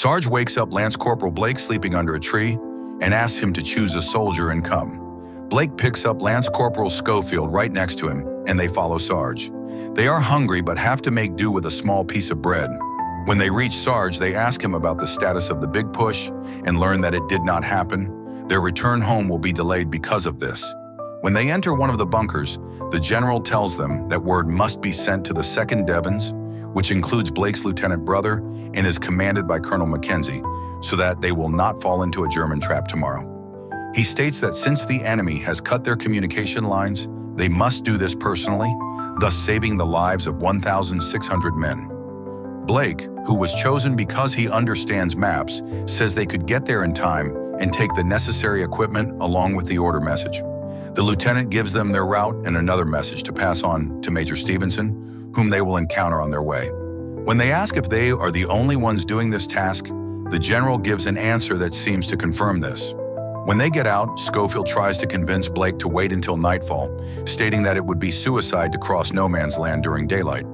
Sarge wakes up Lance Corporal Blake sleeping under a tree and asks him to choose a soldier and come. Blake picks up Lance Corporal Schofield right next to him, and they follow Sarge. They are hungry but have to make do with a small piece of bread. When they reach Sarge, they ask him about the status of the big push and learn that it did not happen. Their return home will be delayed because of this. When they enter one of the bunkers, the general tells them that word must be sent to the 2nd Devons, which includes Blake's lieutenant brother and is commanded by Colonel Mackenzie, so that they will not fall into a German trap tomorrow. He states that since the enemy has cut their communication lines, they must do this personally, thus saving the lives of 1,600 men. Blake, who was chosen because he understands maps, says they could get there in time and take the necessary equipment along with the order message. The lieutenant gives them their route and another message to pass on to Major Stevenson, whom they will encounter on their way. When they ask if they are the only ones doing this task, the general gives an answer that seems to confirm this. When they get out, Schofield tries to convince Blake to wait until nightfall, stating that it would be suicide to cross no man's land during daylight.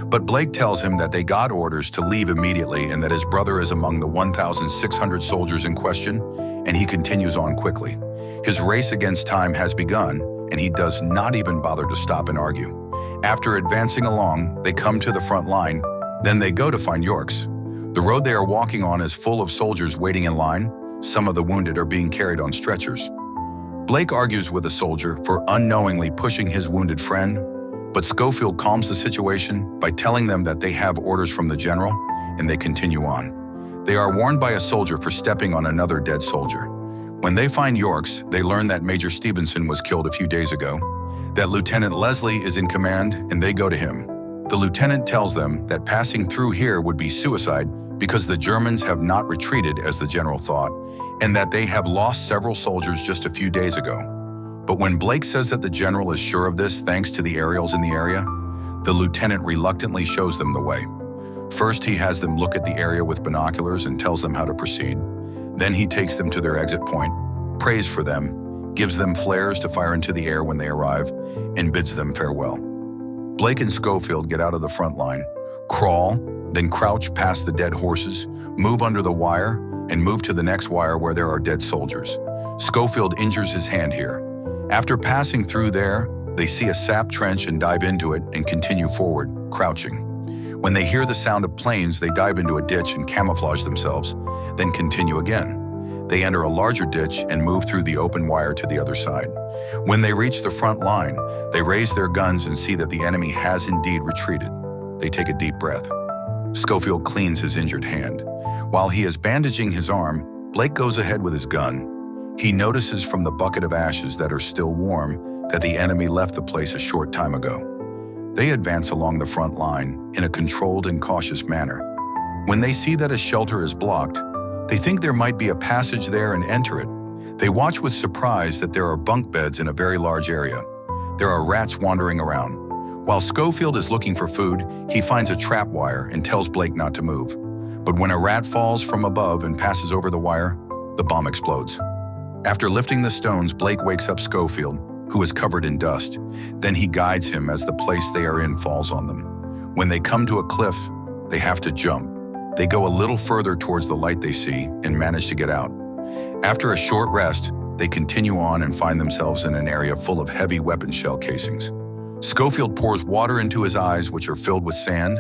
But Blake tells him that they got orders to leave immediately and that his brother is among the 1,600 soldiers in question, and he continues on quickly. His race against time has begun, and he does not even bother to stop and argue. After advancing along, they come to the front line. Then they go to find Yorks. The road they are walking on is full of soldiers waiting in line. Some of the wounded are being carried on stretchers. Blake argues with a soldier for unknowingly pushing his wounded friend, but Schofield calms the situation by telling them that they have orders from the general, and they continue on. They are warned by a soldier for stepping on another dead soldier. When they find Yorks, they learn that Major Stevenson was killed a few days ago, that Lieutenant Leslie is in command, and they go to him. The lieutenant tells them that passing through here would be suicide because the Germans have not retreated as the general thought, and that they have lost several soldiers just a few days ago. But when Blake says that the general is sure of this thanks to the aerials in the area, the lieutenant reluctantly shows them the way. First, he has them look at the area with binoculars and tells them how to proceed. Then he takes them to their exit point, prays for them, gives them flares to fire into the air when they arrive, and bids them farewell. Blake and Schofield get out of the front line, crawl, then crouch past the dead horses, move under the wire, and move to the next wire where there are dead soldiers. Schofield injures his hand here. After passing through there, they see a sap trench and dive into it and continue forward, crouching. When they hear the sound of planes, they dive into a ditch and camouflage themselves, then continue again. They enter a larger ditch and move through the open wire to the other side. When they reach the front line, they raise their guns and see that the enemy has indeed retreated. They take a deep breath. Schofield cleans his injured hand. While he is bandaging his arm, Blake goes ahead with his gun. He notices from the bucket of ashes that are still warm that the enemy left the place a short time ago. They advance along the front line in a controlled and cautious manner. When they see that a shelter is blocked, they think there might be a passage there and enter it. They watch with surprise that there are bunk beds in a very large area. There are rats wandering around. While Schofield is looking for food, he finds a trap wire and tells Blake not to move. But when a rat falls from above and passes over the wire, the bomb explodes. After lifting the stones, Blake wakes up Schofield, who is covered in dust. Then he guides him as the place they are in falls on them. When they come to a cliff, they have to jump. They go a little further towards the light they see and manage to get out. After a short rest, they continue on and find themselves in an area full of heavy weapon shell casings. Schofield pours water into his eyes, which are filled with sand,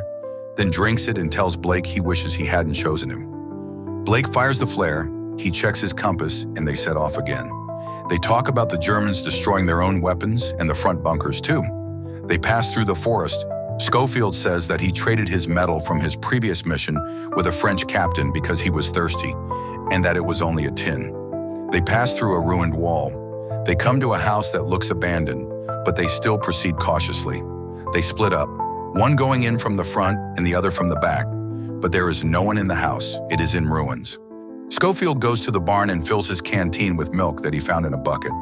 then drinks it and tells Blake he wishes he hadn't chosen him. Blake fires the flare, he checks his compass, and they set off again. They talk about the Germans destroying their own weapons and the front bunkers too. They pass through the forest. Schofield says that he traded his medal from his previous mission with a French captain because he was thirsty, and that it was only a tin. They pass through a ruined wall. They come to a house that looks abandoned, but they still proceed cautiously. They split up, one going in from the front and the other from the back, but there is no one in the house. It is in ruins. Schofield goes to the barn and fills his canteen with milk that he found in a bucket.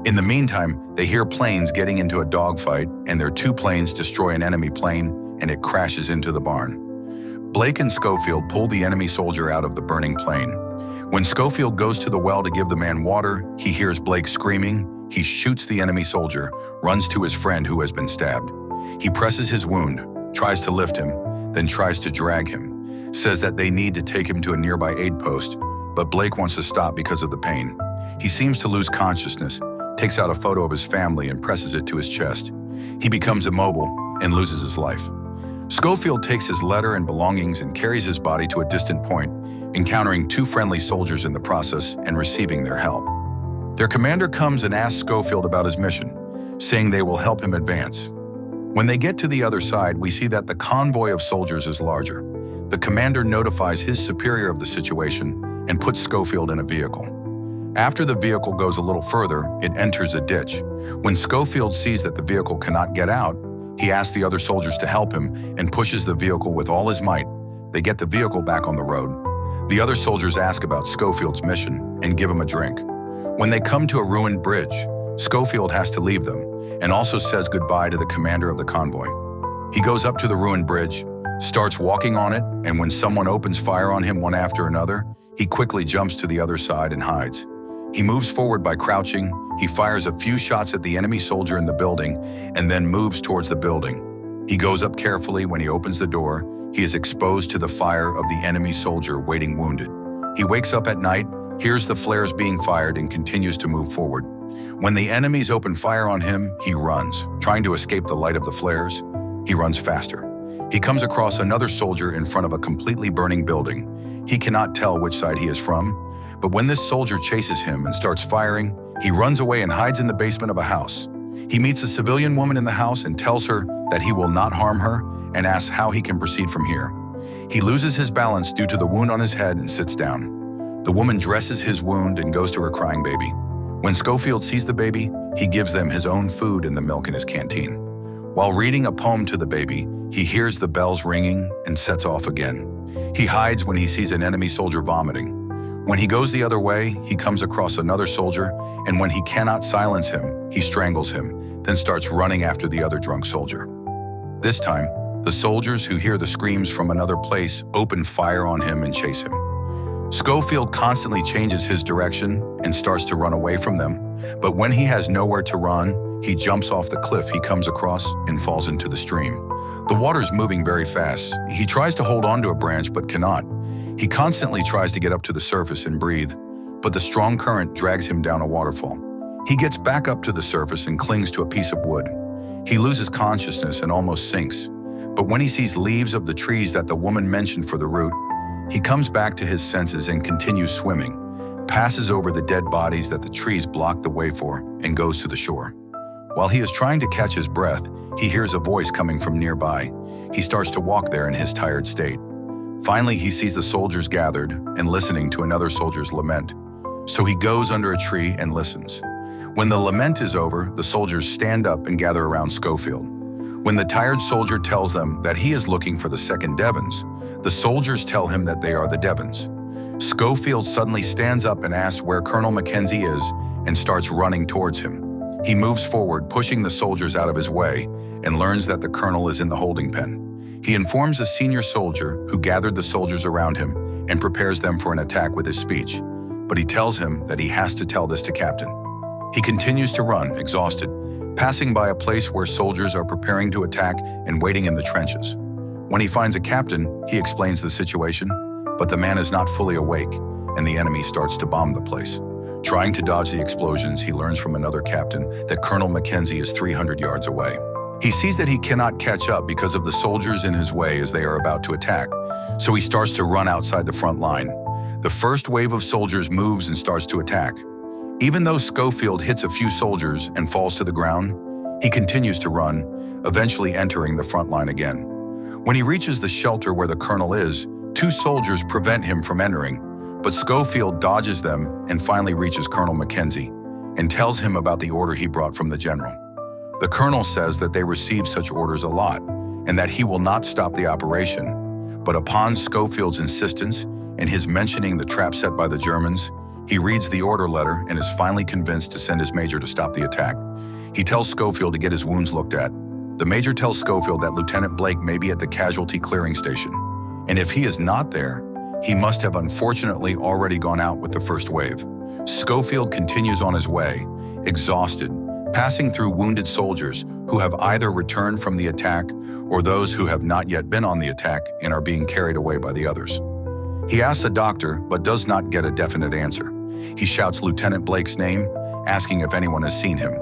In the meantime, they hear planes getting into a dogfight, and their two planes destroy an enemy plane, and it crashes into the barn. Blake and Schofield pull the enemy soldier out of the burning plane. When Schofield goes to the well to give the man water, he hears Blake screaming. He shoots the enemy soldier, runs to his friend who has been stabbed. He presses his wound, tries to lift him, then tries to drag him. says that they need to take him to a nearby aid post, but Blake wants to stop because of the pain. He seems to lose consciousness, takes out a photo of his family and presses it to his chest. He becomes immobile and loses his life. Schofield takes his letter and belongings and carries his body to a distant point, encountering 2 friendly soldiers in the process and receiving their help. Their commander comes and asks Schofield about his mission, saying they will help him advance. When they get to the other side, we see that the convoy of soldiers is larger. The commander notifies his superior of the situation and puts Schofield in a vehicle. After the vehicle goes a little further, it enters a ditch. When Schofield sees that the vehicle cannot get out, he asks the other soldiers to help him and pushes the vehicle with all his might. They get the vehicle back on the road. The other soldiers ask about Schofield's mission and give him a drink. When they come to a ruined bridge, Schofield has to leave them and also says goodbye to the commander of the convoy. He goes up to the ruined bridge, starts walking on it, and when someone opens fire on him one after another, he quickly jumps to the other side and hides. He moves forward by crouching, he fires a few shots at the enemy soldier in the building, and then moves towards the building. He goes up carefully. When he opens the door, he is exposed to the fire of the enemy soldier waiting wounded. He wakes up at night, hears the flares being fired, and continues to move forward. When the enemies open fire on him, he runs. Trying to escape the light of the flares, he runs faster. He comes across another soldier in front of a completely burning building. He cannot tell which side he is from, but when this soldier chases him and starts firing, he runs away and hides in the basement of a house. He meets a civilian woman in the house and tells her that he will not harm her and asks how he can proceed from here. He loses his balance due to the wound on his head and sits down. The woman dresses his wound and goes to her crying baby. When Schofield sees the baby, he gives them his own food and the milk in his canteen. While reading a poem to the baby, he hears the bells ringing and sets off again. He hides when he sees an enemy soldier vomiting. When he goes the other way, he comes across another soldier, and when he cannot silence him, he strangles him, then starts running after the other drunk soldier. This time, the soldiers who hear the screams from another place open fire on him and chase him. Schofield constantly changes his direction and starts to run away from them, but when he has nowhere to run, he jumps off the cliff he comes across and falls into the stream. The water's moving very fast. He tries to hold onto a branch but cannot. He constantly tries to get up to the surface and breathe, but the strong current drags him down a waterfall. He gets back up to the surface and clings to a piece of wood. He loses consciousness and almost sinks, but when he sees leaves of the trees that the woman mentioned for the route, he comes back to his senses and continues swimming, passes over the dead bodies that the trees block the way for, and goes to the shore. While he is trying to catch his breath, he hears a voice coming from nearby. He starts to walk there in his tired state. Finally, he sees the soldiers gathered and listening to another soldier's lament. So he goes under a tree and listens. When the lament is over, the soldiers stand up and gather around Schofield. When the tired soldier tells them that he is looking for the second Devons, the soldiers tell him that they are the Devons. Schofield suddenly stands up and asks where Colonel Mackenzie is and starts running towards him. He moves forward, pushing the soldiers out of his way, and learns that the colonel is in the holding pen. He informs a senior soldier who gathered the soldiers around him and prepares them for an attack with his speech, but he tells him that he has to tell this to Captain. He continues to run, exhausted, passing by a place where soldiers are preparing to attack and waiting in the trenches. When he finds a captain, he explains the situation, but the man is not fully awake, and the enemy starts to bomb the place. Trying to dodge the explosions, he learns from another captain that Colonel Mackenzie is 300 yards away. He sees that he cannot catch up because of the soldiers in his way as they are about to attack, so he starts to run outside the front line. The first wave of soldiers moves and starts to attack. Even though Schofield hits a few soldiers and falls to the ground, he continues to run, eventually entering the front line again. When he reaches the shelter where the colonel is, 2 soldiers prevent him from entering, but Schofield dodges them and finally reaches Colonel Mackenzie and tells him about the order he brought from the general. The colonel says that they receive such orders a lot and that he will not stop the operation, but upon Schofield's insistence and his mentioning the trap set by the Germans, he reads the order letter and is finally convinced to send his major to stop the attack. He tells Schofield to get his wounds looked at. The major tells Schofield that Lieutenant Blake may be at the casualty clearing station, and if he is not there, he must have unfortunately already gone out with the first wave. Schofield continues on his way, exhausted, passing through wounded soldiers who have either returned from the attack or those who have not yet been on the attack and are being carried away by the others. He asks a doctor, but does not get a definite answer. He shouts Lieutenant Blake's name, asking if anyone has seen him.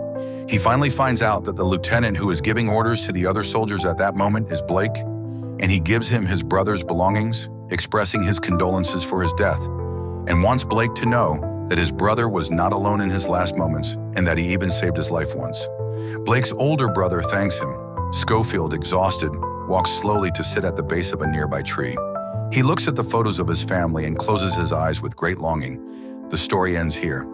He finally finds out that the lieutenant who is giving orders to the other soldiers at that moment is Blake, and he gives him his brother's belongings, expressing his condolences for his death, and wants Blake to know that his brother was not alone in his last moments and that he even saved his life once. Blake's older brother thanks him. Schofield, exhausted, walks slowly to sit at the base of a nearby tree. He looks at the photos of his family and closes his eyes with great longing. The story ends here.